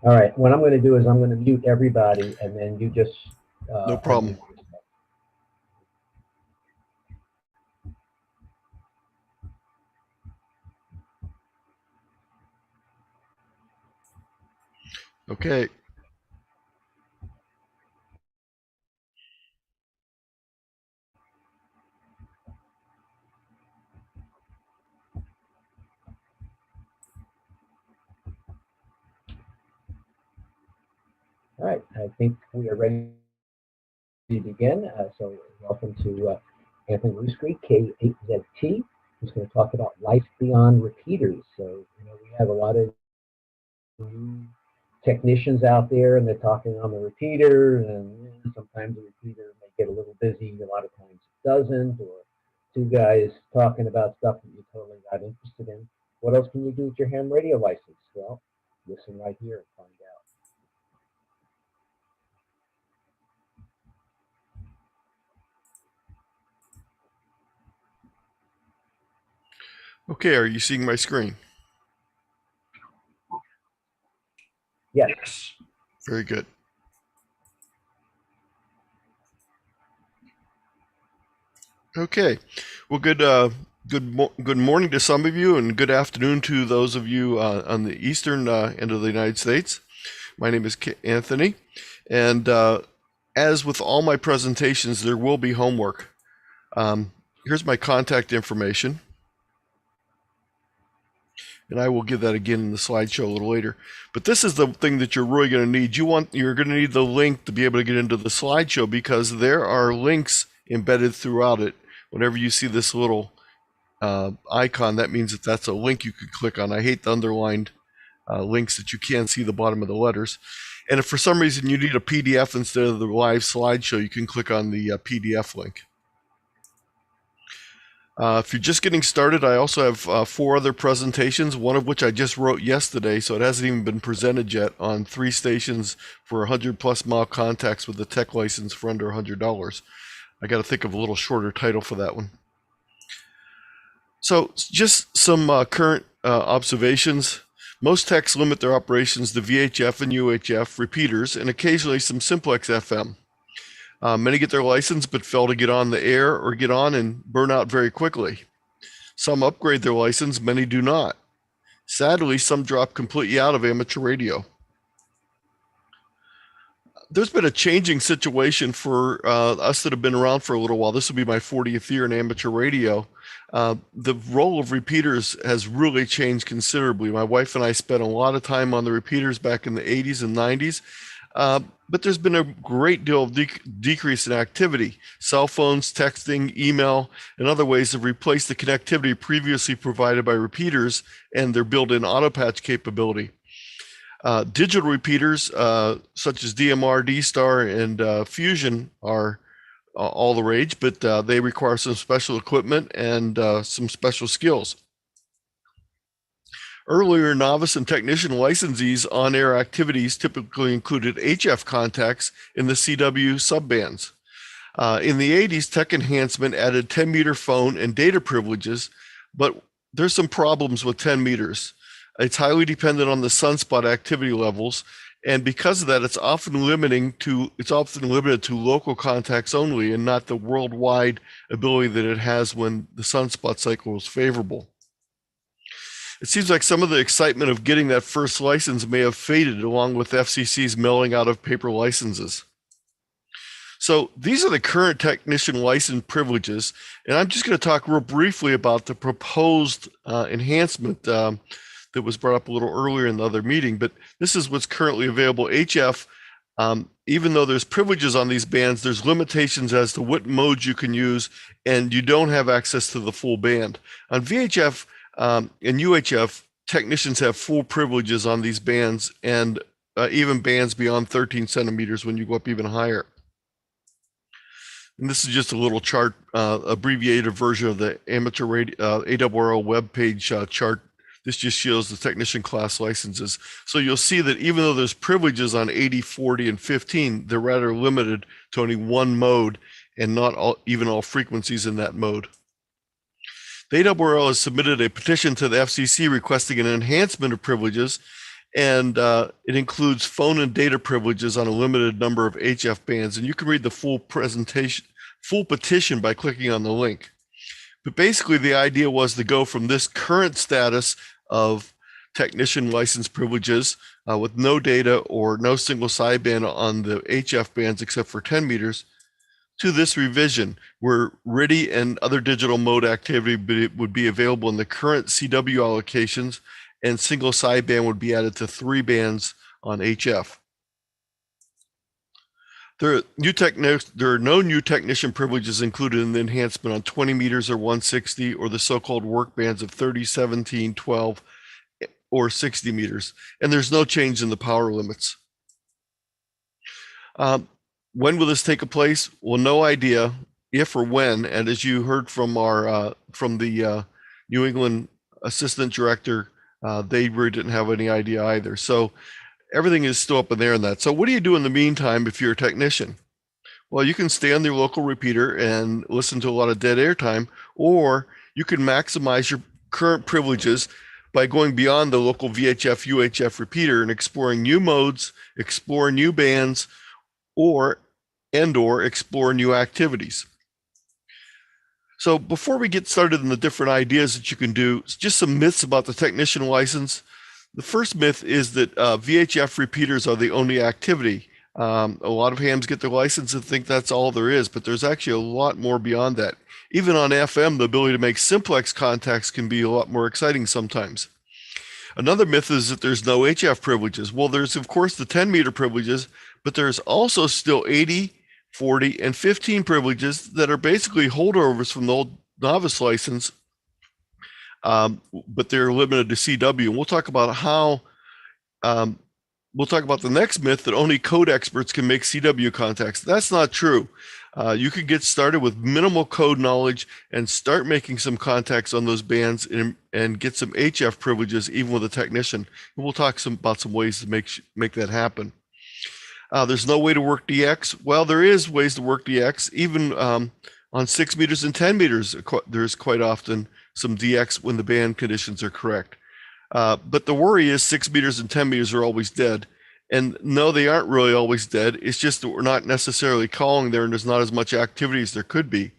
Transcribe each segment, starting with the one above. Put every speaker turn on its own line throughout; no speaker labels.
All right, what I'm going to do is I'm going to mute everybody, and then you just
no problem. Okay.
All right, I think we are ready to begin. So welcome to Anthony Luscre, K8ZT, who's going to talk about life beyond repeaters. So, we have a lot of new technicians out there, and they're talking on the repeater, and sometimes the repeater may get a little busy. A lot of times it doesn't, or two guys talking about stuff that you're totally not interested in. What else can you do with your ham radio license? Well, listen right here and find out.
Okay, are you seeing my screen?
Yes.
Very good. Okay, well, good morning to some of you, and good afternoon to those of you on the eastern end of the United States. My name is Anthony, and as with all my presentations, there will be homework. Here's my contact information, and I will give that again in the slideshow a little later. But this is the thing that you're really going to need. You're going to need the link to be able to get into the slideshow, because there are links embedded throughout it. Whenever you see this little icon, that means that that's a link you could click on. I hate the underlined links that you can't see the bottom of the letters. And if for some reason you need a PDF instead of the live slideshow, you can click on the PDF link. If you're just getting started, I also have 4 other presentations, one of which I just wrote yesterday, so it hasn't even been presented yet, on 3 stations for 100+ mile contacts with a tech license for under $100. I got to think of a little shorter title for that one. So just some current observations. Most techs limit their operations to VHF and UHF repeaters, and occasionally some Simplex FM. Many get their license but fail to get on the air or get on and burn out very quickly. Some upgrade their license, many do not. Sadly, some drop completely out of amateur radio. There's been a changing situation for us that have been around for a little while. This will be my 40th year in amateur radio. The role of repeaters has really changed considerably. My wife and I spent a lot of time on the repeaters back in the 80s and 90s. But there's been a great deal of decrease in activity. Cell phones, texting, email, and other ways have replaced the connectivity previously provided by repeaters and their built-in auto-patch capability. Digital repeaters, such as DMR, D-Star, and Fusion are all the rage, but they require some special equipment and some special skills. Earlier, novice and technician licensees on-air activities typically included HF contacts in the CW subbands. In the 80s, tech enhancement added 10-meter phone and data privileges, but there's some problems with 10 meters. It's highly dependent on the sunspot activity levels, and because of that, it's often limited to local contacts only, and not the worldwide ability that it has when the sunspot cycle is favorable. It seems like some of the excitement of getting that first license may have faded along with FCC's mailing out of paper licenses. So these are the current technician license privileges, and I'm just going to talk real briefly about the proposed enhancement that was brought up a little earlier in the other meeting, but this is what's currently available. HF, even though there's privileges on these bands, there's limitations as to what modes you can use, and you don't have access to the full band. On VHF, and UHF, technicians have full privileges on these bands, and even bands beyond 13 centimeters when you go up even higher. And this is just a little chart, abbreviated version of the amateur radio, ARRL web page chart. This just shows the technician class licenses. So you'll see that even though there's privileges on 80, 40, and 15, they're rather limited to only one mode and not even all frequencies in that mode. The ARRL has submitted a petition to the FCC requesting an enhancement of privileges, And it includes phone and data privileges on a limited number of HF bands. And you can read the full petition by clicking on the link. But basically, the idea was to go from this current status of technician license privileges with no data or no single sideband on the HF bands except for 10 meters to this revision where RTTY and other digital mode activity would be available in the current CW allocations, and single sideband would be added to 3 bands on HF. There are no new technician privileges included in the enhancement on 20 meters or 160 or the so-called work bands of 30, 17, 12, or 60 meters. And there's no change in the power limits. When will this take place? Well, no idea if or when. And as you heard from our from the New England assistant director, they really didn't have any idea either. So everything is still up in there in that. So what do you do in the meantime if you're a technician? Well, you can stay on your local repeater and listen to a lot of dead air time, or you can maximize your current privileges by going beyond the local VHF, UHF repeater and exploring new modes, explore new bands, or explore new activities. So before we get started in the different ideas that you can do, just some myths about the technician license. The first myth is that VHF repeaters are the only activity. A lot of hams get their license and think that's all there is, but there's actually a lot more beyond that. Even on FM, the ability to make simplex contacts can be a lot more exciting sometimes. Another myth is that there's no HF privileges. Well, there's of course the 10 meter privileges, but there's also still 80, 40, and 15 privileges that are basically holdovers from the old novice license, but they're limited to CW. And we'll talk about how, we'll talk about the next myth that only code experts can make CW contacts. That's not true. You could get started with minimal code knowledge and start making some contacts on those bands and get some HF privileges even with a technician. And we'll talk about some ways to make that happen. There's no way to work DX. Well, there is ways to work DX. Even on 6 meters and 10 meters, there's quite often some DX when the band conditions are correct. But the worry is 6 meters and 10 meters are always dead. And no, they aren't really always dead. It's just that we're not necessarily calling there and there's not as much activity as there could be.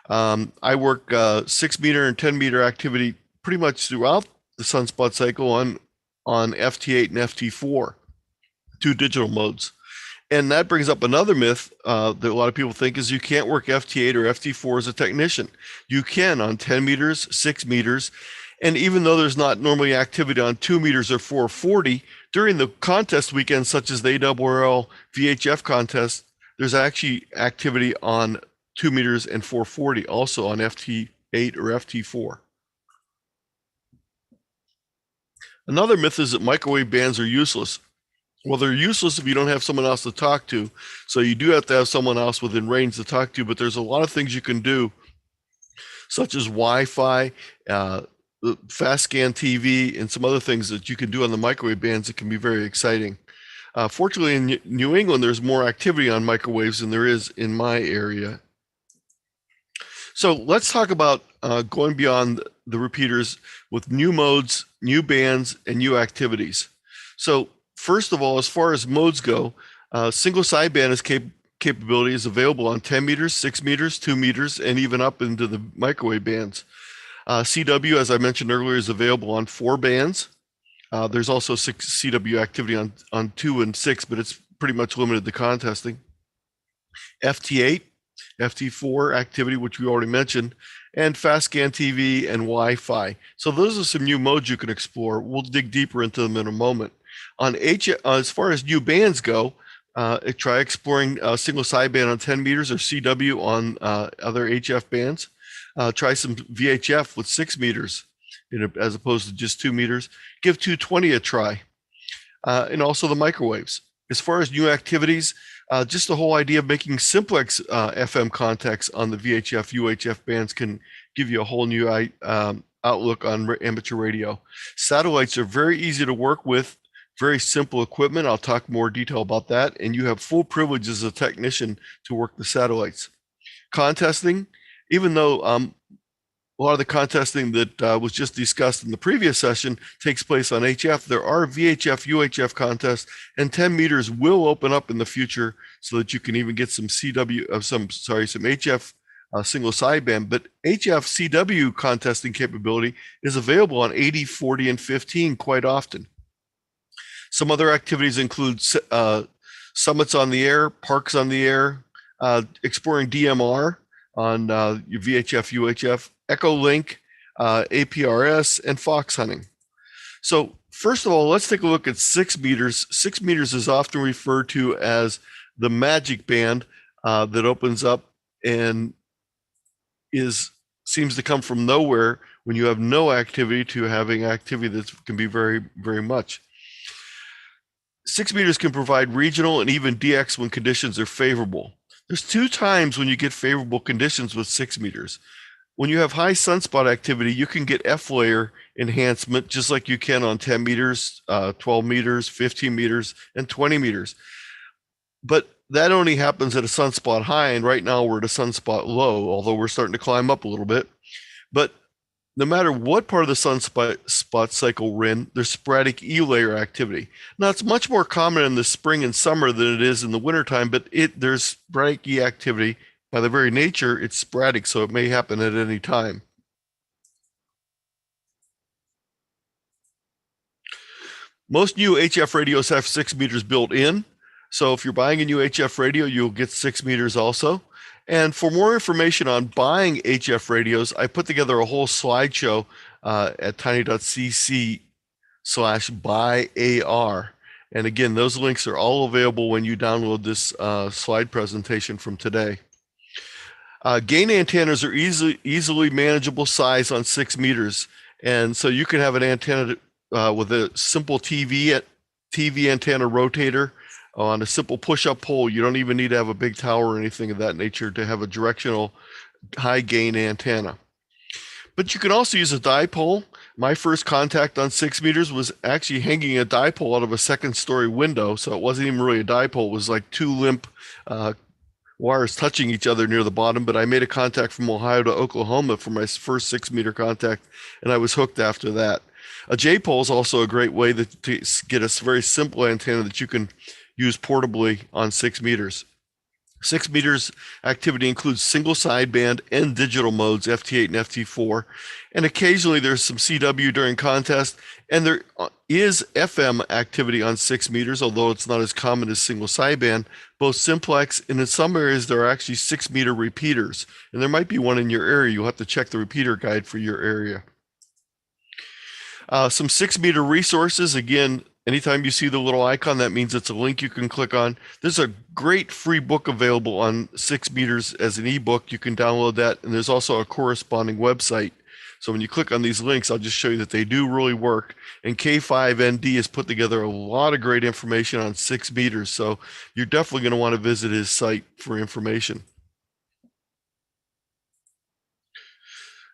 I work 6 meter and 10 meter activity pretty much throughout the sunspot cycle on FT8 and FT4, 2 digital modes. And that brings up another myth that a lot of people think is you can't work FT8 or FT4 as a technician. You can on 10 meters, 6 meters, and even though there's not normally activity on 2 meters or 440, during the contest weekends such as the ARRL VHF contest, there's actually activity on 2 meters and 440, also on FT8 or FT4. Another myth is that microwave bands are useless. Well, they're useless if you don't have someone else to talk to. So you do have to have someone else within range to talk to, but there's a lot of things you can do, such as Wi-Fi, fast scan TV, and some other things that you can do on the microwave bands that can be very exciting. Fortunately, in New England, there's more activity on microwaves than there is in my area. So let's talk about going beyond the repeaters with new modes, new bands, and new activities. So first of all, as far as modes go, single sideband capability is available on 10 meters, 6 meters, 2 meters, and even up into the microwave bands. CW, as I mentioned earlier, is available on 4 bands. There's also CW activity on 2 and 6, but it's pretty much limited to contesting. FT8, FT4 activity, which we already mentioned, and fast scan TV and Wi-Fi. So those are some new modes you can explore. We'll dig deeper into them in a moment. On as far as new bands go, try exploring single sideband on 10 meters or CW on other HF bands. Try some VHF with 6 meters as opposed to just 2 meters. Give 220 a try. And also the microwaves. As far as new activities, just the whole idea of making simplex FM contacts on the VHF, UHF bands can give you a whole new outlook on amateur radio. Satellites are very easy to work with, very simple equipment. I'll talk more detail about that. And you have full privilege as a technician to work the satellites. Contesting, even though a lot of the contesting that was just discussed in the previous session takes place on HF. There are VHF, UHF contests, and 10 meters will open up in the future so that you can even get some HF single sideband. But HF CW contesting capability is available on 80, 40, and 15 quite often. Some other activities include summits on the air, parks on the air, exploring DMR on your VHF, UHF, Echolink, APRS, and fox hunting. So first of all, let's take a look at 6 meters. 6 meters is often referred to as the magic band that opens up and seems to come from nowhere when you have no activity to having activity that can be very, very much. 6 meters can provide regional and even DX when conditions are favorable. There's 2 times when you get favorable conditions with 6 meters. When you have high sunspot activity, you can get F layer enhancement just like you can on 10 meters, 12 meters, 15 meters, and 20 meters. But that only happens at a sunspot high, and right now we're at a sunspot low, although we're starting to climb up a little bit. But no matter what part of the sunspot cycle we're in, there's sporadic E layer activity. Now, it's much more common in the spring and summer than it is in the wintertime, but there's sporadic E activity. By the very nature, it's sporadic, so it may happen at any time. Most new HF radios have 6 meters built in. So if you're buying a new HF radio, you'll get 6 meters also. And for more information on buying HF radios, I put together a whole slideshow at tiny.cc/buyar. And again, those links are all available when you download this slide presentation from today. Gain antennas are easily manageable size on 6 meters. And so you can have an antenna with a simple TV antenna rotator on a simple push-up pole. You don't even need to have a big tower or anything of that nature to have a directional high gain antenna. But you can also use a dipole. My first contact on 6 meters was actually hanging a dipole out of a 2nd-story window, so it wasn't even really a dipole. It was like 2 limp wires touching each other near the bottom, but I made a contact from Ohio to Oklahoma for my first 6 meter contact, and I was hooked after that. A J-pole is also a great way to get a very simple antenna that you can use portably on 6 meters. 6 meters activity includes single sideband and digital modes, FT8 and FT4, and occasionally there's some CW during contest, and there is FM activity on 6 meters, although it's not as common as single sideband. Both Simplex, and in some areas there are actually 6 meter repeaters, and there might be one in your area. You'll have to check the repeater guide for your area. Some 6 meter resources. Again, anytime you see the little icon, that means it's a link you can click on. There's a great free book available on 6 meters as an ebook. You can download that, and there's also a corresponding website. So when you click on these links, I'll just show you that they do really work. And K8ZT has put together a lot of great information on 6 meters, so you're definitely going to want to visit his site for information.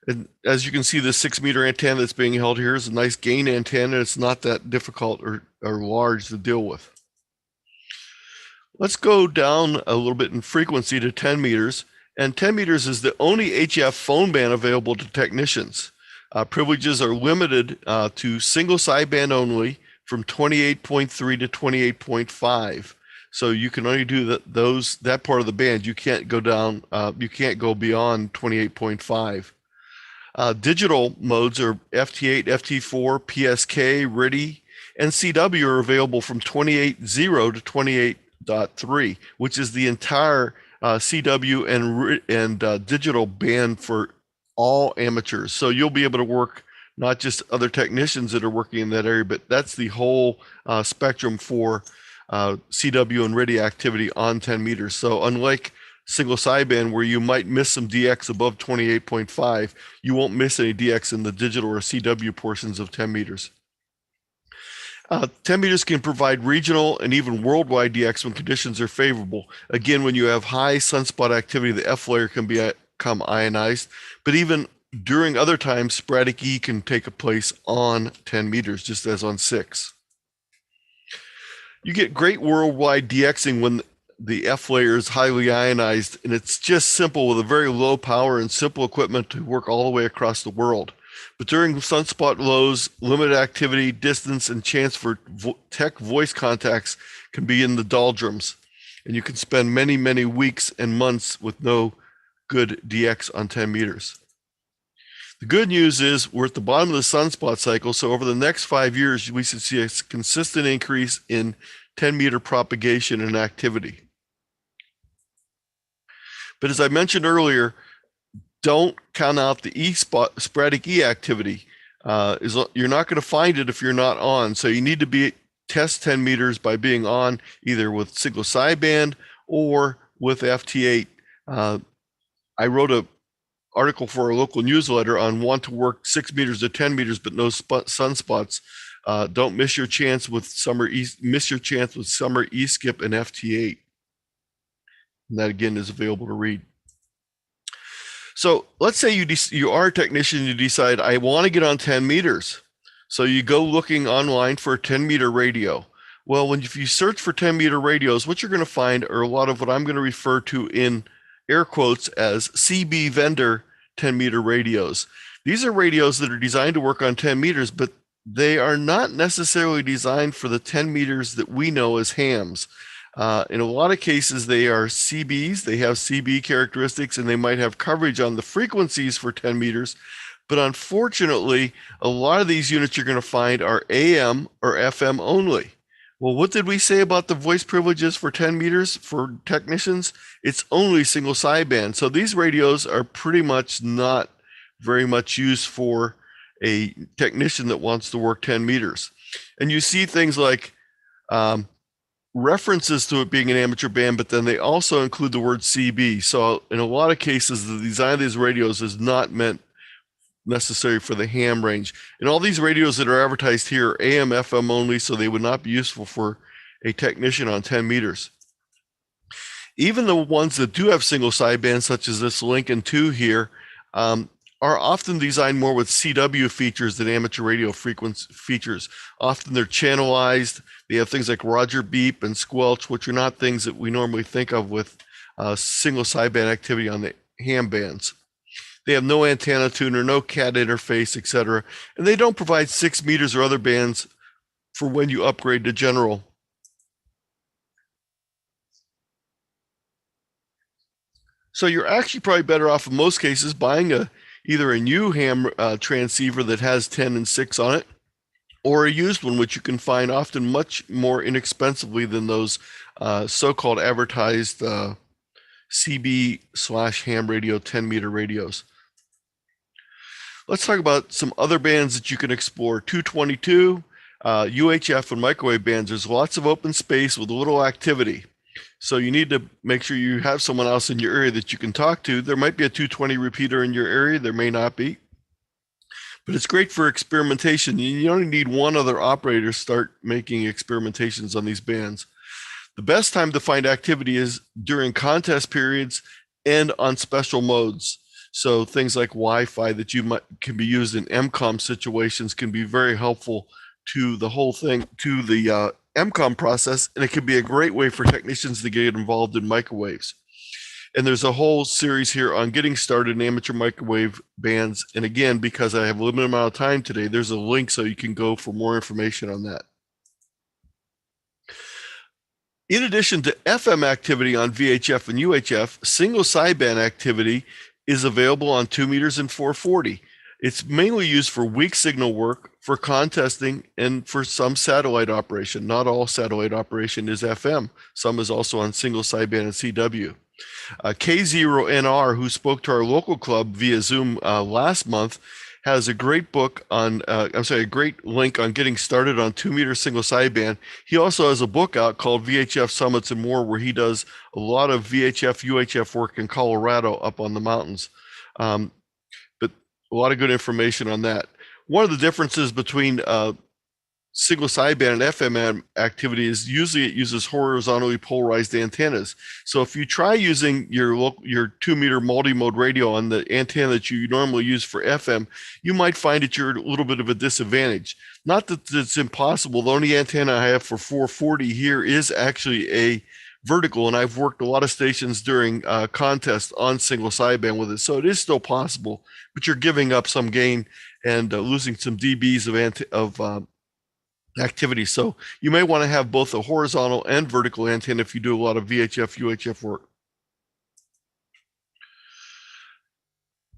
And as you can see, the 6 meter antenna that's being held here is a nice gain antenna. It's not that difficult or large to deal with. Let's go down a little bit in frequency to 10 meters. And 10 meters is the only HF phone band available to technicians. Privileges are limited to single sideband only from 28.3 to 28.5. So you can only do that part of the band. You can't go down. You can't go beyond 28.5. Digital modes are FT8, FT4, PSK, RIDI, and CW are available from 28.0 to 28.3, which is the entire CW and digital band for all amateurs. So you'll be able to work not just other technicians that are working in that area, but that's the whole spectrum for CW and RIDI activity on 10 meters. So unlike single sideband where you might miss some DX above 28.5, you won't miss any DX in the digital or CW portions of 10 meters. 10 meters can provide regional and even worldwide DX when conditions are favorable. Again, when you have high sunspot activity, the F layer can become ionized, but even during other times, sporadic E can take place on 10 meters, just as on 6. You get great worldwide DXing when the F layer is highly ionized, and it's just simple with a very low power and simple equipment to work all the way across the world. But during sunspot lows, limited activity, distance, and chance for tech voice contacts can be in the doldrums, and you can spend many, many weeks and months with no good DX on 10 meters. The good news is we're at the bottom of the sunspot cycle, so over the next 5 years, we should see a consistent increase in 10-meter propagation and activity. But as I mentioned earlier, don't count out the sporadic E activity. You're not going to find it if you're not on. So you need to test 10 meters by being on either with single sideband or with FT8. I wrote an article for a local newsletter on want to work 6 meters to 10 meters, but no sunspots. Don't miss your chance with summer E-skip and FT8. And that again is available to read. So let's say you are a technician, you decide, I want to get on 10 meters. So you go looking online for a 10-meter radio. Well, if you search for 10-meter radios, what you're going to find are a lot of what I'm going to refer to in air quotes as CB vendor 10-meter radios. These are radios that are designed to work on 10 meters, but they are not necessarily designed for the 10 meters that we know as hams. In a lot of cases, they are CBs. They have CB characteristics, and they might have coverage on the frequencies for 10 meters. But unfortunately, a lot of these units you're going to find are AM or FM only. Well, what did we say about the voice privileges for 10 meters for technicians? It's only single sideband. So these radios are pretty much not very much used for a technician that wants to work 10 meters. And you see things like references to it being an amateur band, but then they also include the word CB. So in a lot of cases, the design of these radios is not meant necessary for the ham range. And all these radios that are advertised here are AM, FM only, so they would not be useful for a technician on 10 meters. Even the ones that do have single sideband, such as this Lincoln 2 here, are often designed more with CW features than amateur radio frequency features. Often they're channelized. They have things like Roger beep and squelch, which are not things that we normally think of with single sideband activity on the ham bands. They have no antenna tuner, no CAT interface, etc. And they don't provide 6 meters or other bands for when you upgrade to general. So you're actually probably better off in most cases buying either a new ham transceiver that has 10 and 6 on it, or a used one, which you can find often much more inexpensively than those so-called advertised CB/ham radio 10-meter radios. Let's talk about some other bands that you can explore. 222, UHF and microwave bands. There's lots of open space with little activity. So you need to make sure you have someone else in your area that you can talk to. There might be a 220 repeater in your area. There may not be. But it's great for experimentation. You only need one other operator to start making experimentations on these bands. The best time to find activity is during contest periods and on special modes. So things like Wi-Fi that can be used in MCOM situations can be very helpful to the whole thing, to the MCOM process, and it can be a great way for technicians to get involved in microwaves. And there's a whole series here on getting started in amateur microwave bands. And again, because I have a limited amount of time today, there's a link so you can go for more information on that. In addition to FM activity on VHF and UHF, single sideband activity is available on 2 meters and 440. It's mainly used for weak signal work, for contesting, and for some satellite operation. Not all satellite operation is FM. Some is also on single sideband and CW. K0NR, who spoke to our local club via Zoom last month, has a great book on, a great link on getting started on 2 meter single sideband. He also has a book out called VHF Summits and More, where he does a lot of VHF, UHF work in Colorado up on the mountains. But a lot of good information on that. One of the differences between single sideband and FM activity is usually it uses horizontally polarized antennas. So if you try using your 2 meter multi-mode radio on the antenna that you normally use for FM, you might find that you're at a little bit of a disadvantage. Not that it's impossible. The only antenna I have for 440 here is actually a vertical, and I've worked a lot of stations during contests on single sideband with it. So it is still possible, but you're giving up some gain and losing some dBs of activity. So you may want to have both a horizontal and vertical antenna if you do a lot of VHF, UHF work.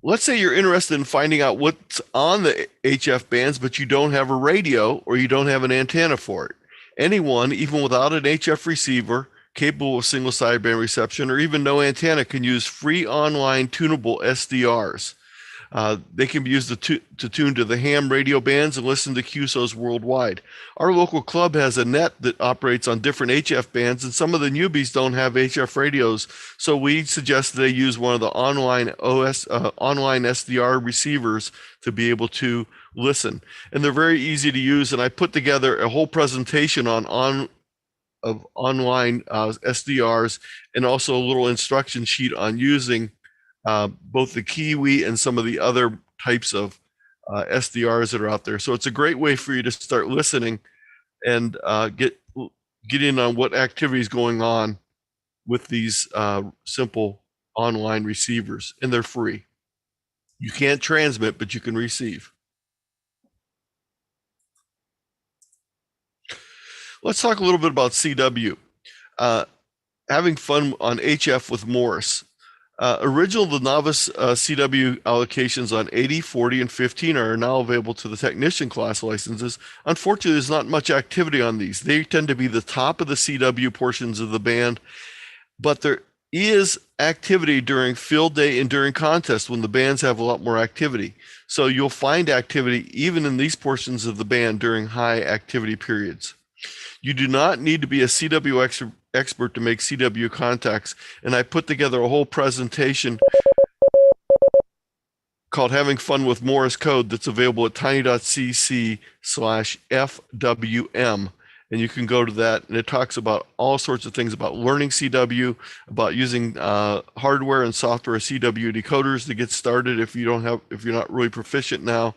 Let's say you're interested in finding out what's on the HF bands, but you don't have a radio or you don't have an antenna for it. Anyone, even without an HF receiver, capable of single sideband reception, or even no antenna, can use free online tunable SDRs. They can be used to tune to the ham radio bands and listen to QSOs worldwide. Our local club has a net that operates on different HF bands, and some of the newbies don't have HF radios, so we suggest they use one of the online SDR receivers to be able to listen. And they're very easy to use, and I put together a whole presentation of online SDRs and also a little instruction sheet on using both the Kiwi and some of the other types of SDRs that are out there. So it's a great way for you to start listening and get in on what activity is going on with these simple online receivers, and they're free. You can't transmit, but you can receive. Let's talk a little bit about CW. Having fun on HF with Morse. Original to novice CW allocations on 80, 40, and 15 are now available to the technician class licenses. Unfortunately, there's not much activity on these. They tend to be the top of the CW portions of the band, but there is activity during field day and during contests when the bands have a lot more activity. So you'll find activity even in these portions of the band during high activity periods. You do not need to be a CW expert to make CW contacts, and I put together a whole presentation called Having Fun with Morse Code that's available at tiny.cc/FWM, and you can go to that, and it talks about all sorts of things about learning CW, about using hardware and software CW decoders to get started if you're not really proficient now,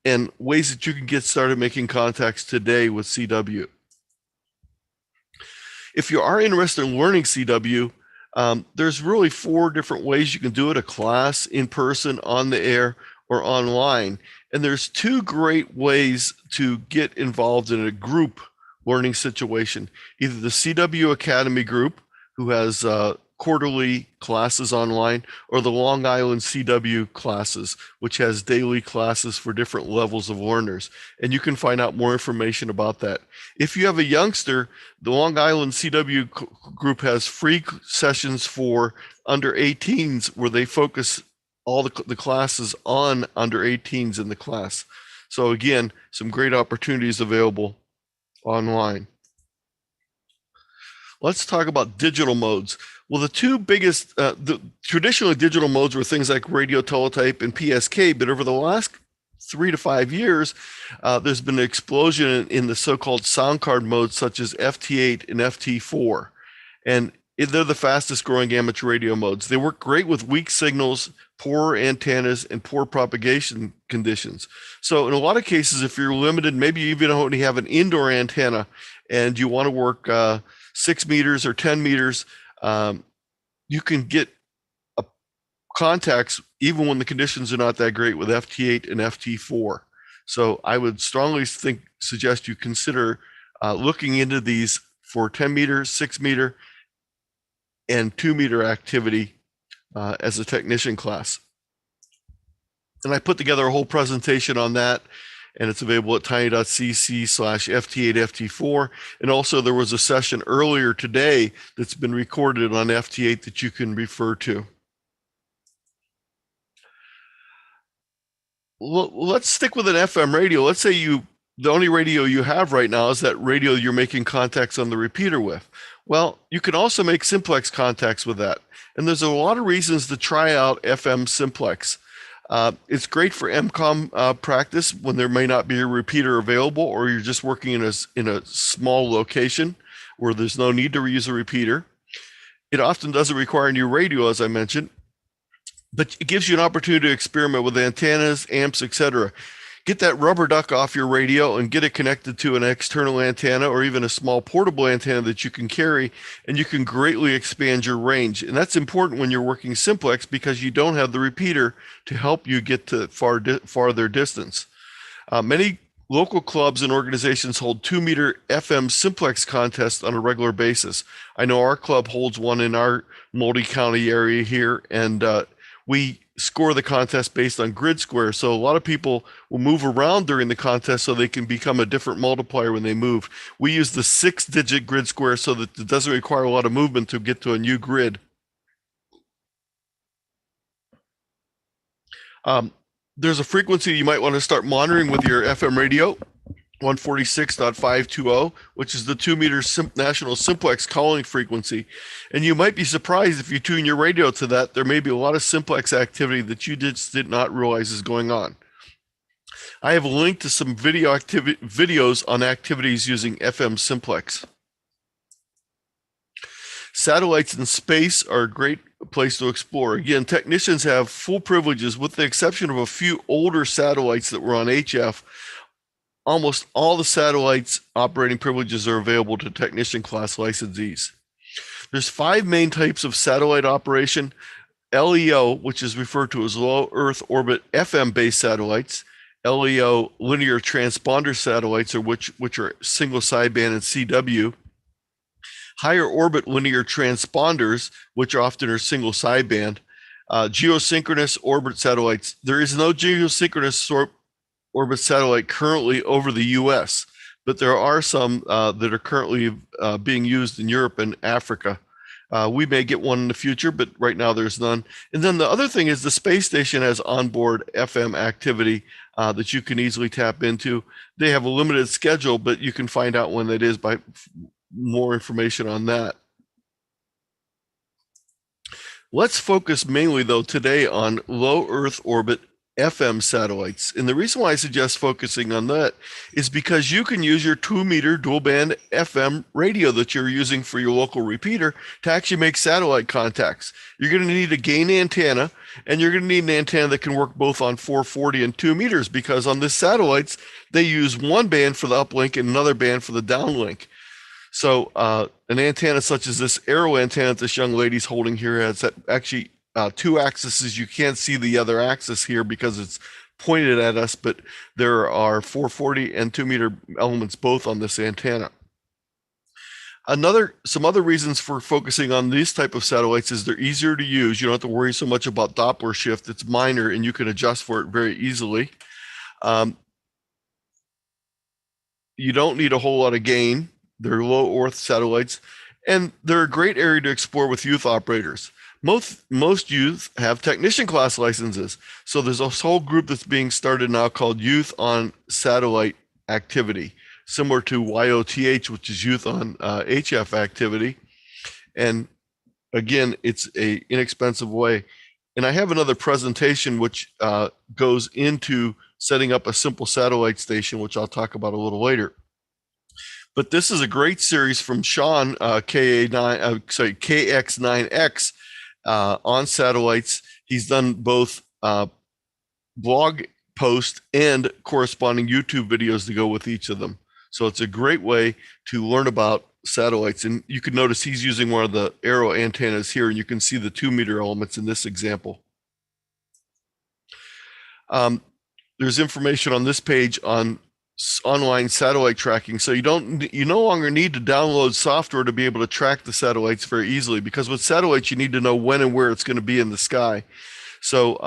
and ways that you can get started making contacts today with CW. If you are interested in learning CW, there's really 4 different ways you can do it: a class, in person, on the air, or online. And there's 2 great ways to get involved in a group learning situation. Either the CW Academy group, who has quarterly classes online, or the Long Island CW classes, which has daily classes for different levels of learners. And you can find out more information about that. If you have a youngster, the Long Island CW group has free sessions for under 18s where they focus all the classes on under 18s in the class. So again, some great opportunities available online. Let's talk about digital modes. Well, the 2 biggest, traditionally digital modes were things like radio teletype and PSK, but over the last 3 to 5 years, there's been an explosion in the so-called sound card modes such as FT8 and FT4. And they're the fastest growing amateur radio modes. They work great with weak signals, poor antennas, and poor propagation conditions. So in a lot of cases, if you're limited, maybe you even only have an indoor antenna and you want to work 6 meters or 10 meters, you can get contacts even when the conditions are not that great with FT8 and FT4. So I would strongly suggest you consider looking into these for 10 meter, 6 meter, and 2 meter activity as a technician class. And I put together a whole presentation on that, and it's available at tiny.cc/FT8FT4. And also there was a session earlier today that's been recorded on FT8 that you can refer to. Well, let's stick with an FM radio. Let's say the only radio you have right now is that radio you're making contacts on the repeater with. Well, you can also make simplex contacts with that. And there's a lot of reasons to try out FM simplex. It's great for MCOM practice when there may not be a repeater available, or you're just working in a small location where there's no need to reuse a repeater. It often doesn't require a new radio, as I mentioned, but it gives you an opportunity to experiment with antennas, amps, etc. Get that rubber duck off your radio and get it connected to an external antenna or even a small portable antenna that you can carry, and you can greatly expand your range. And that's important when you're working simplex because you don't have the repeater to help you get to farther distance. Many local clubs and organizations hold 2-meter FM simplex contests on a regular basis. I know our club holds one in our multi-county area here, and we score the contest based on grid square. So a lot of people will move around during the contest so they can become a different multiplier when they move. We use the 6-digit grid square so that it doesn't require a lot of movement to get to a new grid. There's a frequency you might want to start monitoring with your FM radio, 146.520, which is the 2-meter national simplex calling frequency. And you might be surprised if you tune your radio to that, there may be a lot of simplex activity that you just did not realize is going on. I have a link to some videos on activities using FM simplex. Satellites in space are a great place to explore. Again, technicians have full privileges with the exception of a few older satellites that were on HF. Almost all the satellites operating privileges are available to technician class licensees. There's 5 main types of satellite operation. LEO, which is referred to as low Earth orbit FM-based satellites. LEO linear transponder satellites, or which are single sideband and CW. Higher orbit linear transponders, which often are single sideband. Geosynchronous orbit satellites. There is no geosynchronous orbit satellite currently over the US, but there are some that are currently being used in Europe and Africa. We may get one in the future, but right now there's none. And then the other thing is the space station has onboard FM activity that you can easily tap into. They have a limited schedule, but you can find out when that is by more information on that. Let's focus mainly, though, today on low Earth orbit FM satellites. And the reason why I suggest focusing on that is because you can use your 2-meter dual band FM radio that you're using for your local repeater to actually make satellite contacts. You're going to need a gain antenna, and you're going to need an antenna that can work both on 440 and 2 meters, because on the satellites, they use one band for the uplink and another band for the downlink. So an antenna such as this arrow antenna that this young lady's holding here has actually 2 axes. You can't see the other axis here because it's pointed at us, but there are 440 and 2-meter elements both on this antenna. Some other reasons for focusing on these type of satellites is they're easier to use. You don't have to worry so much about Doppler shift. It's minor and you can adjust for it very easily. You don't need a whole lot of gain. They're low Earth satellites, and they're a great area to explore with youth operators. Most youth have technician class licenses. So there's a whole group that's being started now called Youth on Satellite Activity, similar to YOTH, which is Youth on HF Activity. And again, it's a inexpensive way. And I have another presentation which goes into setting up a simple satellite station, which I'll talk about a little later. But this is a great series from Sean, KX9X, on satellites. He's done both blog posts and corresponding YouTube videos to go with each of them. So it's a great way to learn about satellites. And you can notice he's using one of the arrow antennas here, and you can see the 2-meter elements in this example. There's information on this page on online satellite tracking. So you no longer need to download software to be able to track the satellites very easily, because with satellites, you need to know when and where it's going to be in the sky. So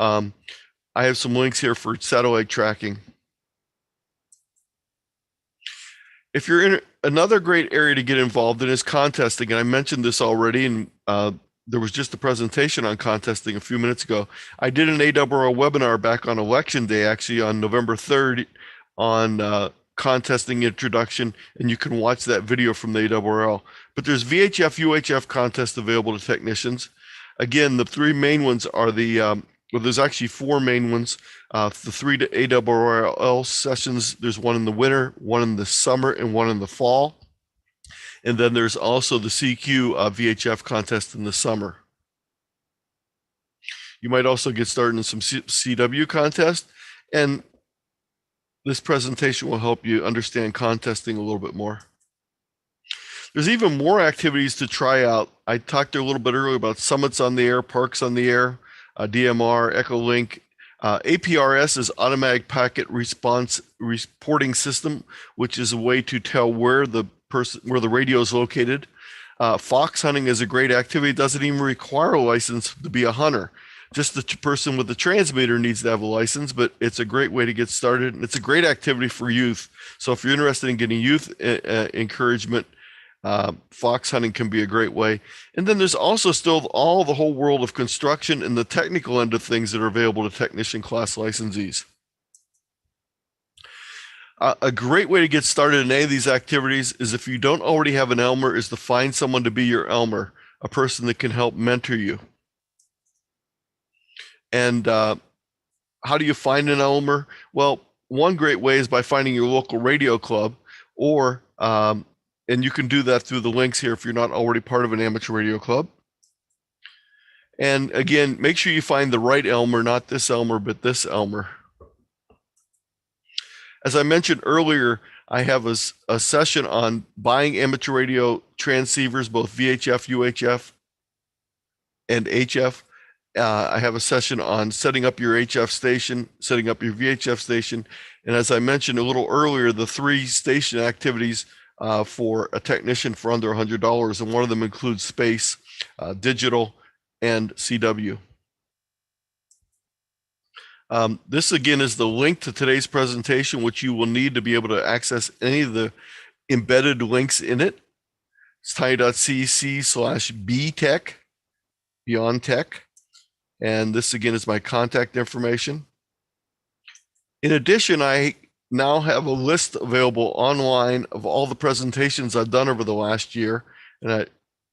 I have some links here for satellite tracking. If you're in another great area to get involved in is contesting, and I mentioned this already, and there was just a presentation on contesting a few minutes ago. I did an ARRL webinar back on election day, actually on November 3rd, on contesting introduction, and you can watch that video from the ARRL. But there's VHF, UHF contests available to technicians. Again, the 3 main ones are well, there's actually 4 main ones. The 3 to ARRL sessions, there's one in the winter, one in the summer, and one in the fall. And then there's also the CQ VHF contest in the summer. You might also get started in some CW contest. And this presentation will help you understand contesting a little bit more. There's even more activities to try out. I talked a little bit earlier about summits on the air, parks on the air, DMR, Echolink. APRS is Automatic Packet Response Reporting System, which is a way to tell where the radio is located. Fox hunting is a great activity. It doesn't even require a license to be a hunter. Just the person with the transmitter needs to have a license, but it's a great way to get started. It's a great activity for youth. So if you're interested in getting youth encouragement, fox hunting can be a great way. And then there's also still the whole world of construction and the technical end of things that are available to technician class licensees. A great way to get started in any of these activities is, if you don't already have an Elmer, is to find someone to be your Elmer, a person that can help mentor you. And how do you find an Elmer? Well, one great way is by finding your local radio club, or and you can do that through the links here if you're not already part of an amateur radio club. And again, make sure you find the right Elmer, not this Elmer, but this Elmer. As I mentioned earlier, I have a session on buying amateur radio transceivers, both VHF, UHF, and HF. I have a session on setting up your HF station, setting up your VHF station. And as I mentioned a little earlier, the 3 station activities for a technician for under $100, and one of them includes space, digital, and CW. This again is the link to today's presentation, which you will need to be able to access any of the embedded links in it. It's tiny.cc/btech, Beyond Tech. And this again is my contact information. In addition, I now have a list available online of all the presentations I've done over the last year. And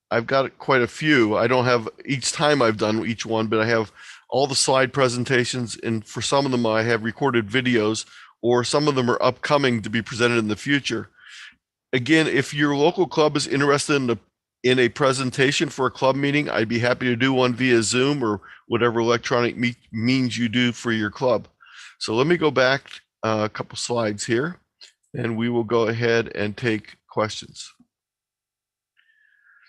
I've got quite a few. I don't have each time I've done each one, but I have all the slide presentations. And for some of them, I have recorded videos, or some of them are upcoming to be presented in the future. Again, if your local club is interested in a presentation for a club meeting, I'd be happy to do one via Zoom or whatever electronic means you do for your club. So let me go back a couple slides here, and we will go ahead and take questions.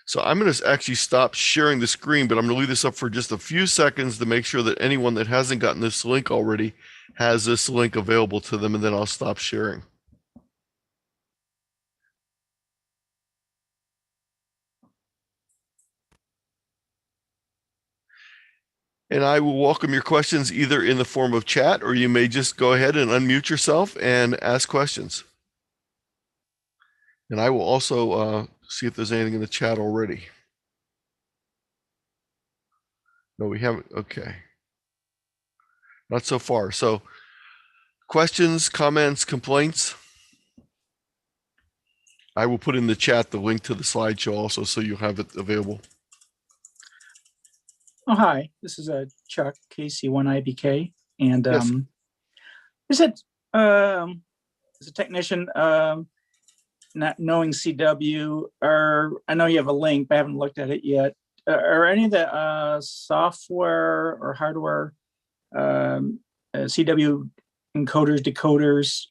So I'm going to actually stop sharing the screen, but I'm going to leave this up for just a few seconds to make sure that anyone that hasn't gotten this link already has this link available to them, and then I'll stop sharing. And I will welcome your questions either in the form of chat, or you may just go ahead and unmute yourself and ask questions. And I will also see if there's anything in the chat already. No, we haven't. Okay. Not so far. So questions, comments, complaints? I will put in the chat the link to the slideshow also, so you'll have it available.
Oh, hi, this is Chuck, KC1IBK, and
Yes.
I said, as a technician, not knowing CW, or I know you have a link, but I haven't looked at it yet. Are any of the software or hardware CW encoders, decoders,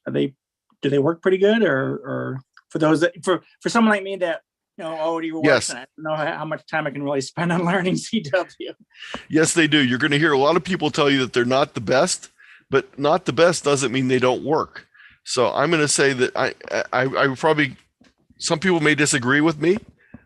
do they work pretty good, or for those that for someone like me that already works,
yes.
and I don't know how much time I can really spend on learning CW.
Yes, they do. You're going to hear a lot of people tell you that they're not the best, but not the best doesn't mean they don't work. So I'm going to say that I probably, some people may disagree with me,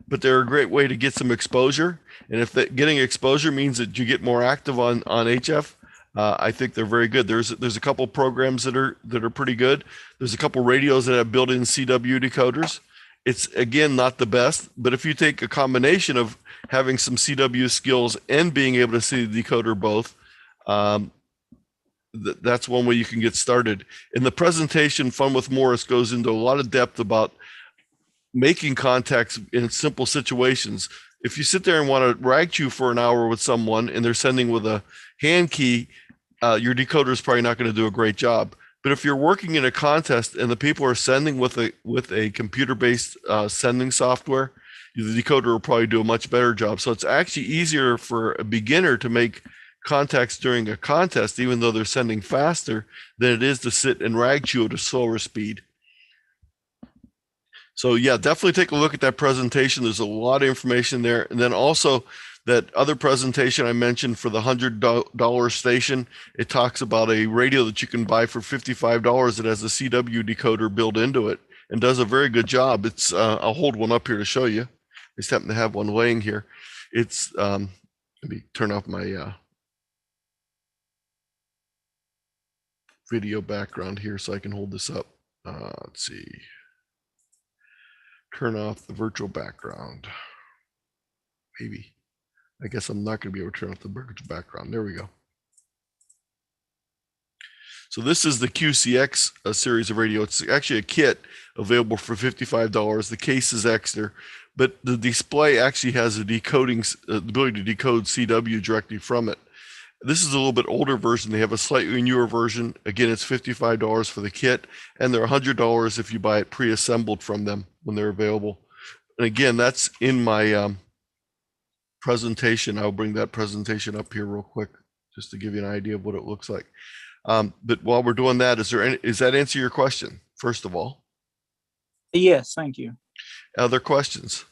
but they're a great way to get some exposure. And if getting exposure means that you get more active on HF, I think they're very good. There's a couple programs that are pretty good. There's a couple radios that have built-in CW decoders. It's, again, not the best, but if you take a combination of having some CW skills and being able to see the decoder both, that's one way you can get started. In the presentation, Fun with Morris goes into a lot of depth about making contacts in simple situations. If you sit there and want to rag chew for an hour with someone and they're sending with a hand key, your decoder is probably not going to do a great job. But if you're working in a contest and the people are sending with a computer-based sending software, the decoder will probably do a much better job. So it's actually easier for a beginner to make contacts during a contest, even though they're sending faster than it is to sit and rag chew at a slower speed. So yeah, definitely take a look at that presentation. There's a lot of information there. And then also that other presentation I mentioned for the $100 station, it talks about a radio that you can buy for $55 that has a CW decoder built into it and does a very good job. It's I'll hold one up here to show you. I just happen to have one laying here. It's let me turn off my video background here so I can hold this up. Let's see. Turn off the virtual background. Maybe. I guess I'm not going to be able to turn off the virtual background. There we go. So this is the QCX series of radio. It's actually a kit available for $55. The case is extra, but the display actually has a decoding, the ability to decode CW directly from it. This is a little bit older version. They have a slightly newer version. Again, it's $55 for the kit, and they're $100 if you buy it pre-assembled from them when they're available. And again, that's in my presentation. I'll bring that presentation up here real quick just to give you an idea of what it looks like. But while we're doing that, is that answer your question, first of all?
Yes, thank you.
Other questions?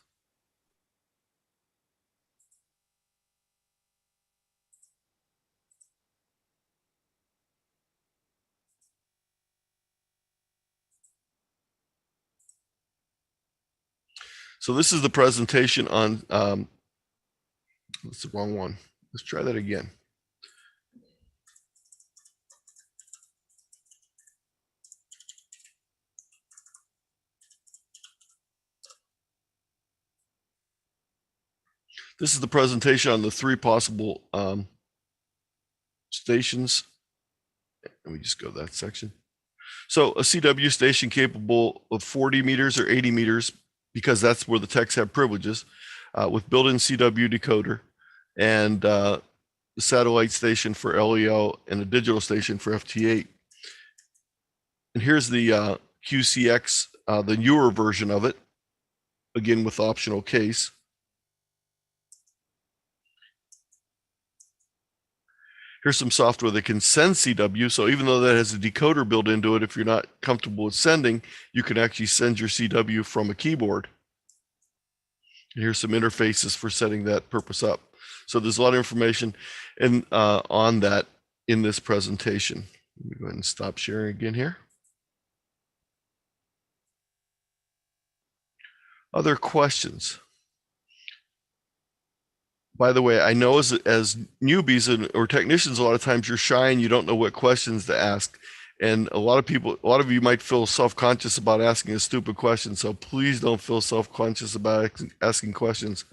So this is the presentation on, that's the wrong one. Let's try that again. This is the presentation on the 3 possible stations. Let me just go to that section. So a CW station capable of 40 meters or 80 meters, because that's where the techs have privileges, with built-in CW decoder, and the satellite station for LEO and a digital station for FT8. And here's the QCX, the newer version of it, again with optional case. Here's some software that can send CW. So even though that has a decoder built into it, if you're not comfortable with sending, you can actually send your CW from a keyboard. And here's some interfaces for setting that purpose up. So there's a lot of information on that in this presentation. Let me go ahead and stop sharing again here. Other questions? By the way, I know as newbies or technicians, a lot of times you're shy and you don't know what questions to ask. And a lot of you might feel self-conscious about asking a stupid question. So please don't feel self-conscious about asking questions.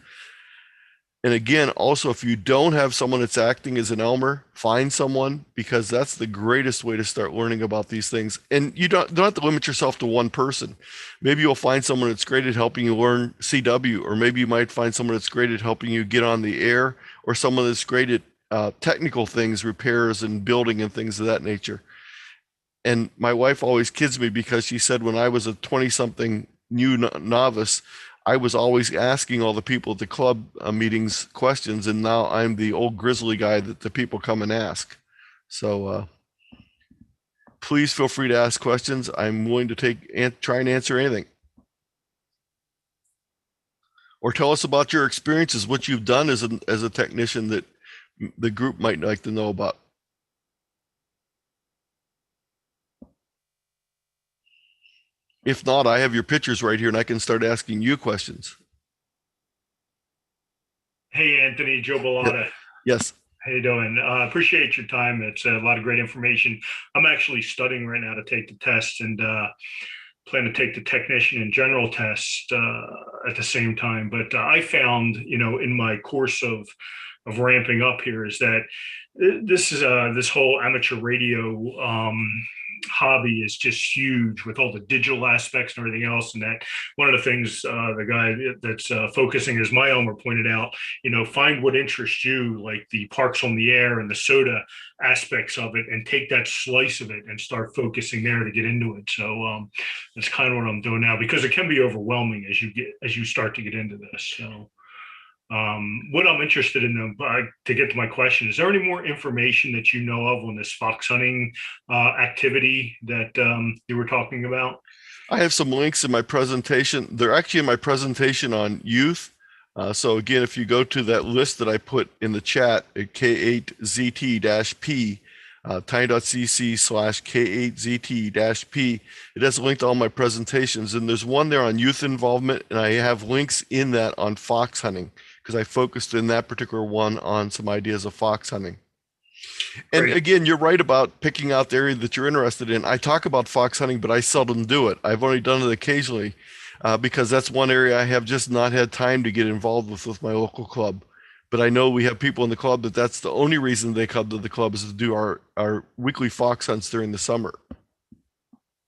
And again, also, if you don't have someone that's acting as an Elmer, find someone, because that's the greatest way to start learning about these things. And you don't have to limit yourself to one person. Maybe you'll find someone that's great at helping you learn CW, or maybe you might find someone that's great at helping you get on the air, or someone that's great at technical things, repairs and building and things of that nature. And my wife always kids me because she said when I was a 20-something new novice, I was always asking all the people at the club meetings questions, and now I'm the old grizzly guy that the people come and ask. So please feel free to ask questions. I'm willing to try and answer anything. Or tell us about your experiences, what you've done as a technician that the group might like to know about. If not, I have your pictures right here and I can start asking you questions.
Hey, Anthony, Joe Bellata.
Yes.
How you doing? Appreciate your time. It's a lot of great information. I'm actually studying right now to take the test, and plan to take the technician and general test at the same time. But I found, in my course of ramping up here, is that this whole amateur radio hobby is just huge with all the digital aspects and everything else. And that one of the things the guy that's focusing, as my Elmer pointed out, find what interests you, like the parks on the air and the soda aspects of it, and take that slice of it and start focusing there to get into it. So that's kind of what I'm doing now, because it can be overwhelming as you start to get into this. So What I'm interested in, to get to my question, is there any more information that you know of on this fox hunting activity that you were talking about?
I have some links in my presentation. They're actually in my presentation on youth. So again, if you go to that list that I put in the chat at K8ZT-P, tiny.cc/K8ZT-P, it has a link to all my presentations. And there's one there on youth involvement, and I have links in that on fox hunting, because I focused in that particular one on some ideas of fox hunting. And
Great.
again, you're right about picking out the area that you're interested in. I talk about fox hunting, but I seldom do it. I've only done it occasionally because that's one area I have just not had time to get involved with my local club. But I know we have people in the club that's the only reason they come to the club is to do our weekly fox hunts during the summer.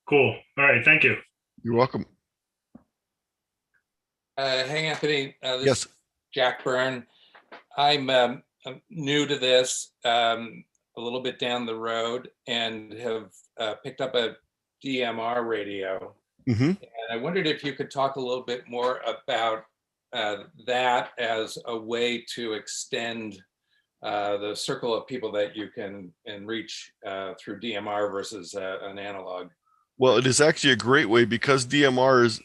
Cool. All right. Thank you.
You're welcome.
Hey, Anthony. This
Yes.
is Jack Byrne. I'm new to this, a little bit down the road, and have picked up a DMR radio.
Mm-hmm.
And I wondered if you could talk a little bit more about that as a way to extend the circle of people that you can reach through DMR versus an analog.
Well, it is actually a great way because DMR is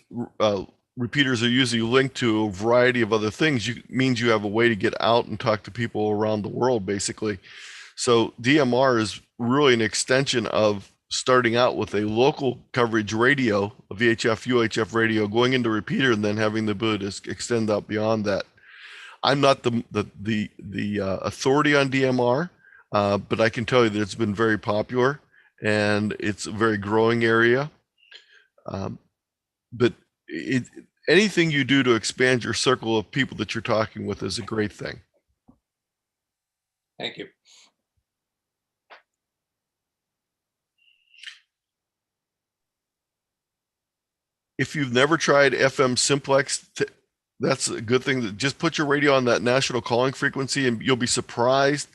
repeaters are usually linked to a variety of other things. Means you have a way to get out and talk to people around the world, basically. So DMR is really an extension of starting out with a local coverage radio, a VHF, UHF radio, going into repeater, and then having the ability to extend out beyond that. I'm not the authority on DMR, but I can tell you that it's been very popular and it's a very growing area. But anything you do to expand your circle of people that you're talking with is a great thing.
Thank you.
If you've never tried FM Simplex, that's a good thing. Just put your radio on that national calling frequency and you'll be surprised.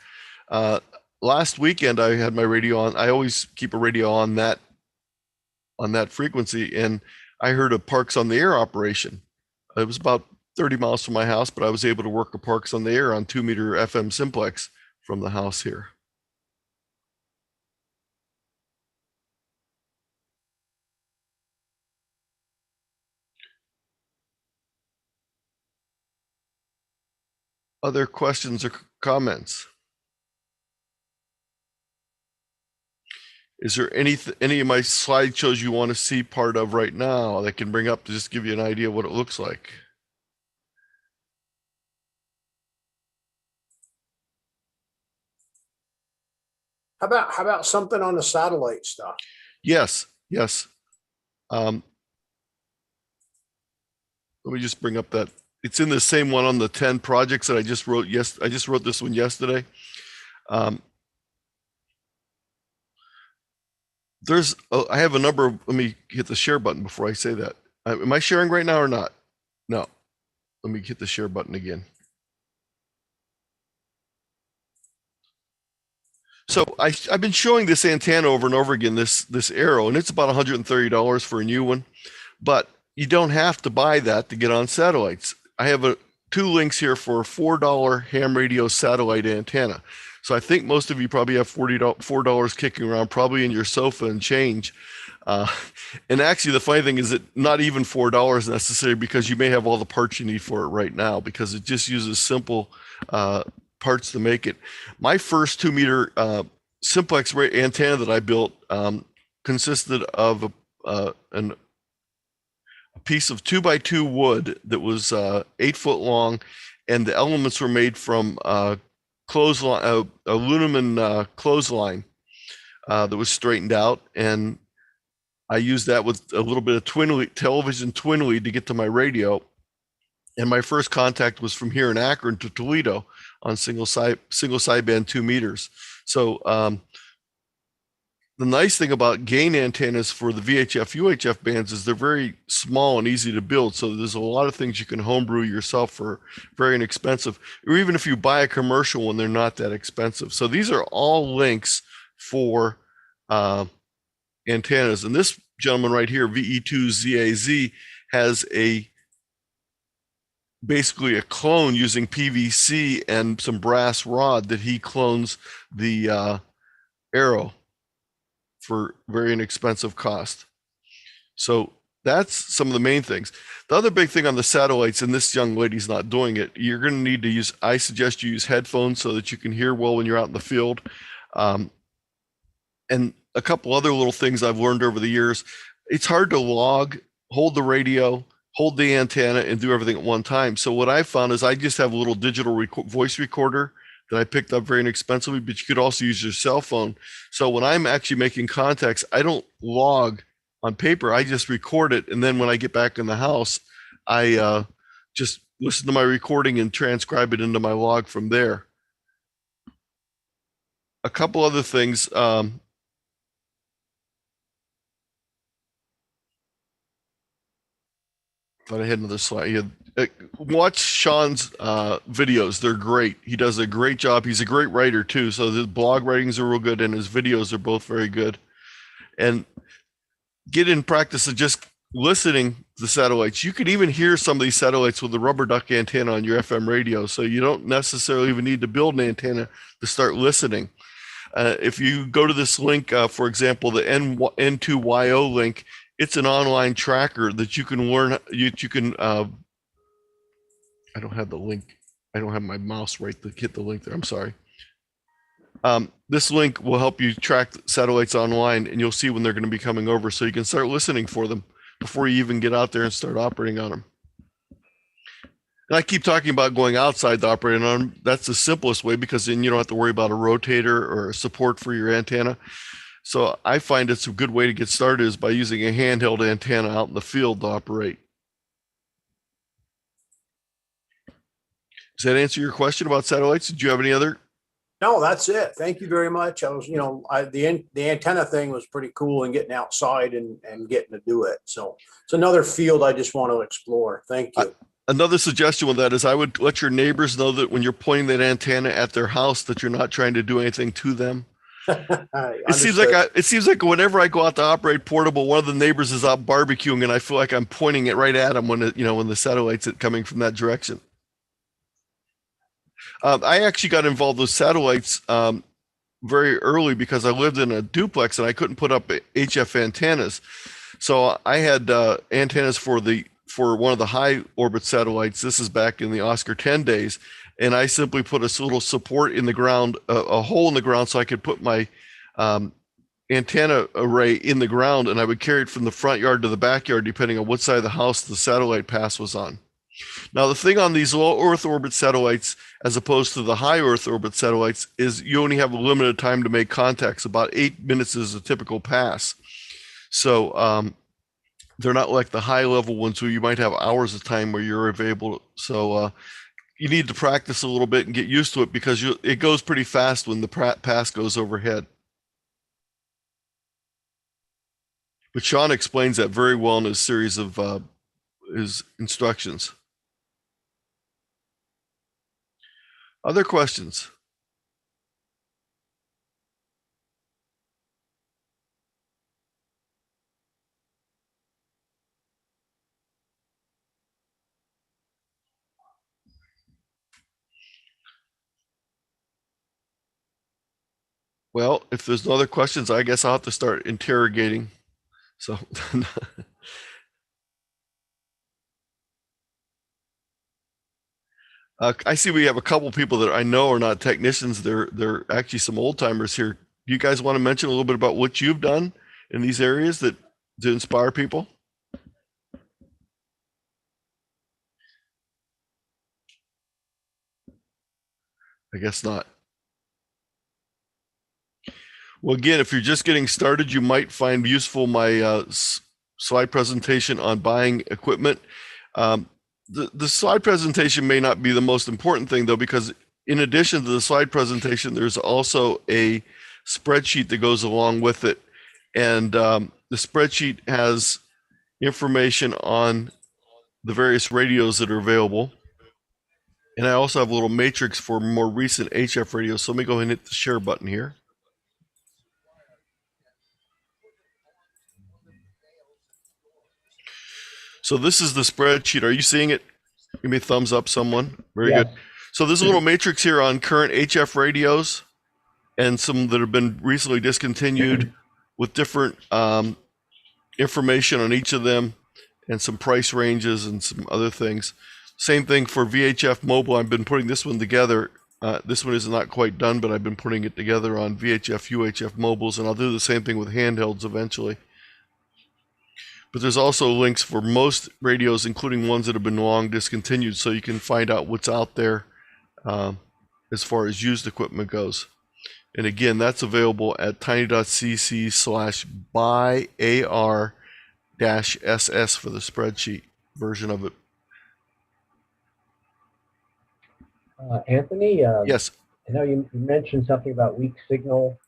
Last weekend, I had my radio on. I always keep a radio on that frequency, and I heard a Parks on the Air operation. It was about 30 miles from my house, but I was able to work a Parks on the Air on 2-meter FM Simplex from the house here. Other questions or comments? Is there any of my slideshows you want to see part of right now that I can bring up to just give you an idea of what it looks like?
How about something on the satellite stuff?
Yes. Let me just bring up that. It's in the same one on the 10 projects that I just wrote. Yes, I just wrote this one yesterday. I have a number of, let me hit the share button before I say that. Am I sharing right now or not? No. Let me hit the share button again. So I've been showing this antenna over and over again, this arrow, and it's about $130 for a new one, but you don't have to buy that to get on satellites. I have two links here for a $4 ham radio satellite antenna. So I think most of you probably have $4 kicking around, probably in your sofa and change. And actually, the funny thing is that not even $4 necessary, because you may have all the parts you need for it right now, because it just uses simple parts to make it. My first 2-meter simplex antenna that I built consisted of a piece of 2x2 wood that was 8 foot long, and the elements were made from aluminum clothesline that was straightened out, and I used that with a little bit of television twin lead to get to my radio. And my first contact was from here in Akron to Toledo on single sideband 2 meters. So the nice thing about gain antennas for the VHF, UHF bands is they're very small and easy to build. So there's a lot of things you can homebrew yourself for very inexpensive, or even if you buy a commercial one, they're not that expensive. So these are all links for antennas. And this gentleman right here, VE2ZAZ, has a basically a clone using PVC and some brass rod that he clones the arrow for very inexpensive cost. So that's some of the main things. The other big thing on the satellites, and this young lady's not doing it, you're going to need to use, I suggest you use headphones so that you can hear well when you're out in the field. And a couple other little things I've learned over the years. It's hard to log, hold the radio, hold the antenna, and do everything at one time. So what I found is I just have a little digital voice recorder that I picked up very inexpensively, but you could also use your cell phone. So when I'm actually making contacts, I don't log on paper. I just record it. And then when I get back in the house, I just listen to my recording and transcribe it into my log from there. A couple other things. Thought I had another slide. Watch Sean's videos. They're great. He does a great job. He's a great writer too. So the blog writings are real good and his videos are both very good. And get in practice of just listening to the satellites. You can even hear some of these satellites with the rubber duck antenna on your FM radio. So you don't necessarily even need to build an antenna to start listening. If you go to this link, for example, the N2YO link, it's an online tracker that you can learn. You can. I don't have the link. I don't have my mouse right to hit the link there. I'm sorry. This link will help you track satellites online, and you'll see when they're going to be coming over, so you can start listening for them before you even get out there and start operating on them. And I keep talking about going outside to operate on them. That's the simplest way because then you don't have to worry about a rotator or a support for your antenna. So I find it's a good way to get started is by using a handheld antenna out in the field to operate. Does that answer your question about satellites? Did you have any other?
No, that's it. Thank you very much. I was, the antenna thing was pretty cool and getting outside and getting to do it. So it's another field I just want to explore. Thank you.
Another suggestion with that is I would let your neighbors know that when you're pointing that antenna at their house that you're not trying to do anything to them. It seems like whenever I go out to operate portable, one of the neighbors is out barbecuing, and I feel like I'm pointing it right at them when the satellite's coming from that direction. I actually got involved with satellites very early because I lived in a duplex and I couldn't put up HF antennas, so I had antennas for one of the high orbit satellites. This is back in the Oscar 10 days. And I simply put a little support in the ground, a hole in the ground, so I could put my antenna array in the ground, and I would carry it from the front yard to the backyard, depending on what side of the house the satellite pass was on. Now, the thing on these low Earth orbit satellites, as opposed to the high Earth orbit satellites, is you only have a limited time to make contacts. About 8 minutes is a typical pass. So they're not like the high level ones where you might have hours of time where you're available. So you need to practice a little bit and get used to it because it goes pretty fast when the pass goes overhead. But Sean explains that very well in his series of his instructions. Other questions? Well, if there's no other questions, I guess I'll have to start interrogating. So I see we have a couple people that I know are not technicians. They're actually some old timers here. Do you guys want to mention a little bit about what you've done in these areas to inspire people? I guess not. Well, again, if you're just getting started, you might find useful my slide presentation on buying equipment. The slide presentation may not be the most important thing, though, because in addition to the slide presentation, there's also a spreadsheet that goes along with it. And the spreadsheet has information on the various radios that are available. And I also have a little matrix for more recent HF radios. So let me go ahead and hit the share button here. So this is the spreadsheet. Are you seeing it? Give me a thumbs up, someone. Very
Yes.
good. So there's a little matrix here on current HF radios and some that have been recently discontinued with different information on each of them and some price ranges and some other things. Same thing for VHF mobile. I've been putting this one together. This one is not quite done, but I've been putting it together on VHF, UHF mobiles, and I'll do the same thing with handhelds eventually. But there's also links for most radios, including ones that have been long discontinued, so you can find out what's out there as far as used equipment goes. And again, that's available at tiny.cc/buy-AR-SS for the spreadsheet version of it.
Anthony,
Yes.
I know you mentioned something about weak signal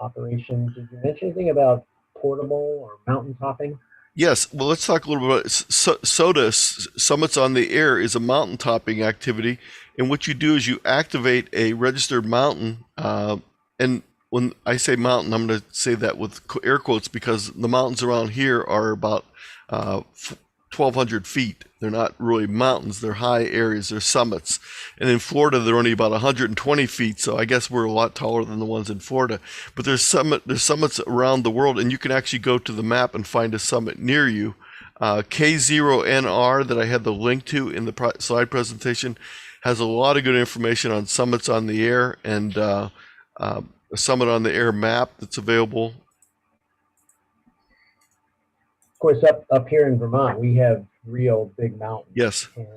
operations. Did you mention anything about portable or mountain topping?
Yes. Well, let's talk a little bit about SOTA, Summits on the Air, is a mountain topping activity. And what you do is you activate a registered mountain. And when I say mountain, I'm going to say that with air quotes because the mountains around here are about 1,200 feet. They're not really mountains. They're high areas. They're summits. And in Florida, they're only about 120 feet. So I guess we're a lot taller than the ones in Florida. But there's summits around the world, and you can actually go to the map and find a summit near you. K0NR that I had the link to in the slide presentation has a lot of good information on summits on the air and a summit on the air map that's available.
Of course, up here in Vermont, we have real big mountains.
Yes.
And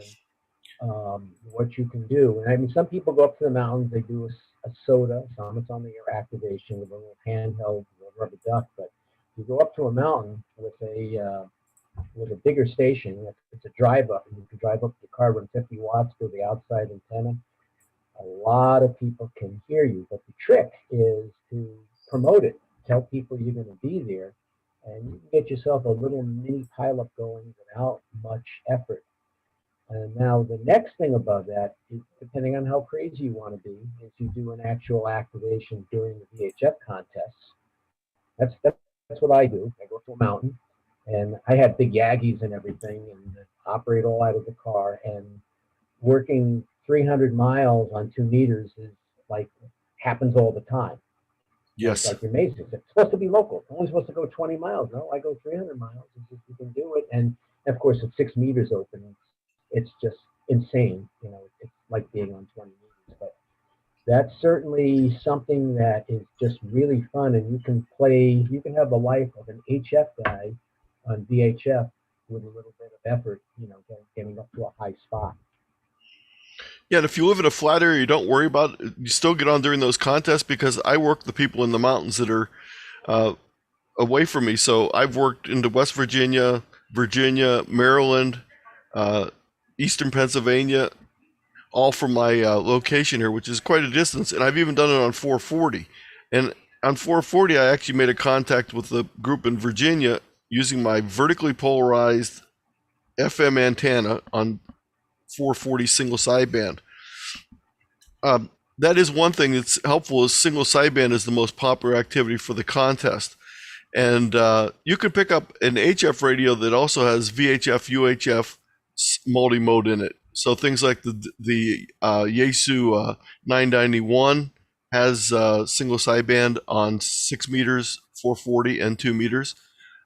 what you can do, and I mean, some people go up to the mountains, they do a SOTA, Summits on the Air activation with a little handheld rubber duck. But you go up to a mountain with a bigger station. It's a drive up, and you can drive up the car, run 50 watts to the outside antenna. A lot of people can hear you, but the trick is to promote it. Tell people you're going to be there, and you can get yourself a little mini pileup going without much effort. And now the next thing above that is, depending on how crazy you want to be, is you do an actual activation during the VHF contests. That's what I do. I go to a mountain, and I have big Yagis and everything, and operate all out of the car. And working 300 miles on 2 meters is like happens all the time.
Yes.
It's like amazing. It's supposed to be local. It's only supposed to go 20 miles. No, I go 300 miles. It's just, you can do it. And of course, at 6 meters open, it's just insane. You know, it's like being on 20 meters. But that's certainly something that is just really fun. And you can have the life of an HF guy on VHF with a little bit of effort, you know, getting up to a high spot.
Yeah, and if you live in a flat area, you don't worry about it. You still get on during those contests because I work the people in the mountains that are away from me. So I've worked into West Virginia, Maryland, Eastern Pennsylvania, all from my location here, which is quite a distance. And I've even done it on 440. And on 440, I actually made a contact with the group in Virginia using my vertically polarized FM antenna on 440 single sideband. That is one thing that's helpful is single sideband is the most popular activity for the contest. And you can pick up an HF radio that also has VHF, UHF multi-mode in it. So things like the Yaesu 991 has single sideband on 6 meters, 440 and 2 meters.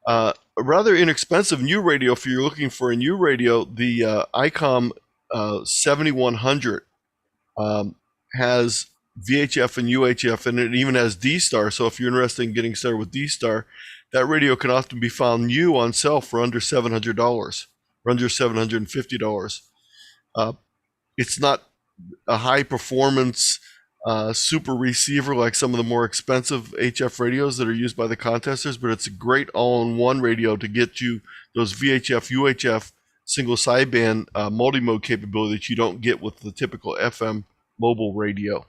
A rather inexpensive new radio, if you're looking for a new radio, the ICOM 7100 has VHF and UHF, and it even has D-Star. So if you're interested in getting started with D-Star, that radio can often be found new on sale for under $700, or under $750. It's not a high performance super receiver like some of the more expensive HF radios that are used by the contesters, but it's a great all-in-one radio to get you those VHF, UHF single sideband multi-mode capability that you don't get with the typical FM mobile radio.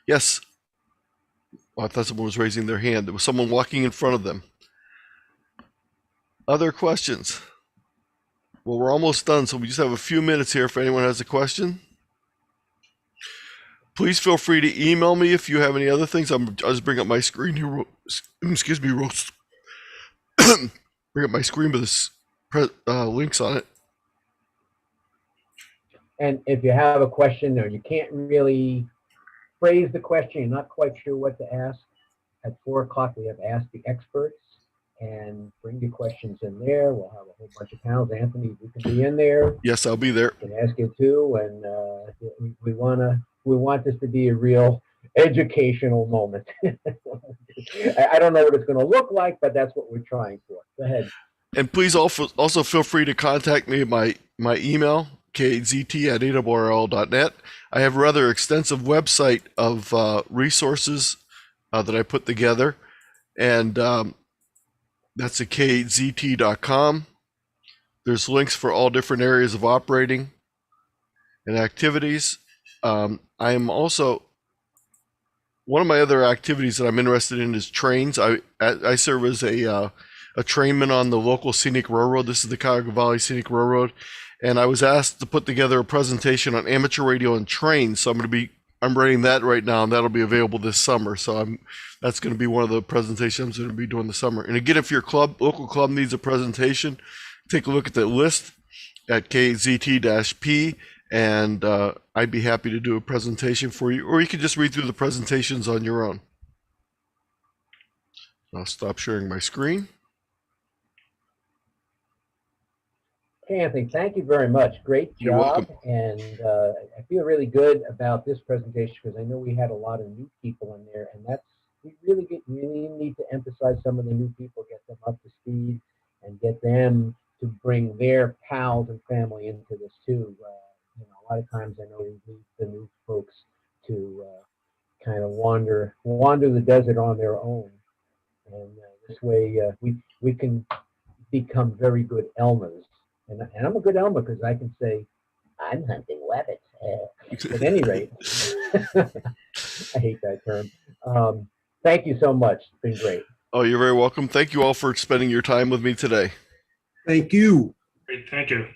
Yes. Oh, I thought someone was raising their hand. There was someone walking in front of them. Other questions? Well, we're almost done, so we just have a few minutes here if anyone has a question. Please feel free to email me if you have any other things. I'll just bring up my screen here. Excuse me, bring up my screen links on it.
And if you have a question or you can't really phrase the question, you're not quite sure what to ask, at 4 o'clock we have Ask the Experts, and bring your questions in there. We'll have a whole bunch of panels. Anthony, you can be in there.
Yes, I'll be there.
You can ask it too, and we want this to be a real educational moment. I don't know what it's going to look like, but that's what we're trying for. Go ahead.
And please also feel free to contact me at my email, K8ZT@AWRL.net. I have a rather extensive website of resources that I put together, and that's at K8ZT.com. There's links for all different areas of operating and activities. I am also, one of my other activities that I'm interested in is trains. I serve as a trainman on the local scenic railroad. This is the Cuyahoga Valley Scenic Railroad. And I was asked to put together a presentation on amateur radio and trains. So I'm writing that right now, and that'll be available this summer. So that's going to be one of the presentations I'm going to be doing this summer. And again, if your local club needs a presentation, take a look at the list at K8ZT-P, and I'd be happy to do a presentation for you, or you can just read through the presentations on your own. I'll stop sharing my screen.
Okay, Anthony, thank you very much. Great
You're
job.
welcome.
And I feel really good about this presentation because I know we had a lot of new people in there, and we really need to emphasize some of the new people, get them up to speed, and get them to bring their pals and family into this too. A lot of times I know we need the new folks to kind of wander the desert on their own, and this way we can become very good Elmers. And I'm a good Elmer because I can say, I'm hunting rabbits. At any rate, I hate that term. Thank you so much. It's been great.
Oh, you're very welcome. Thank you all for spending your time with me today.
Thank you.
Great, thank you.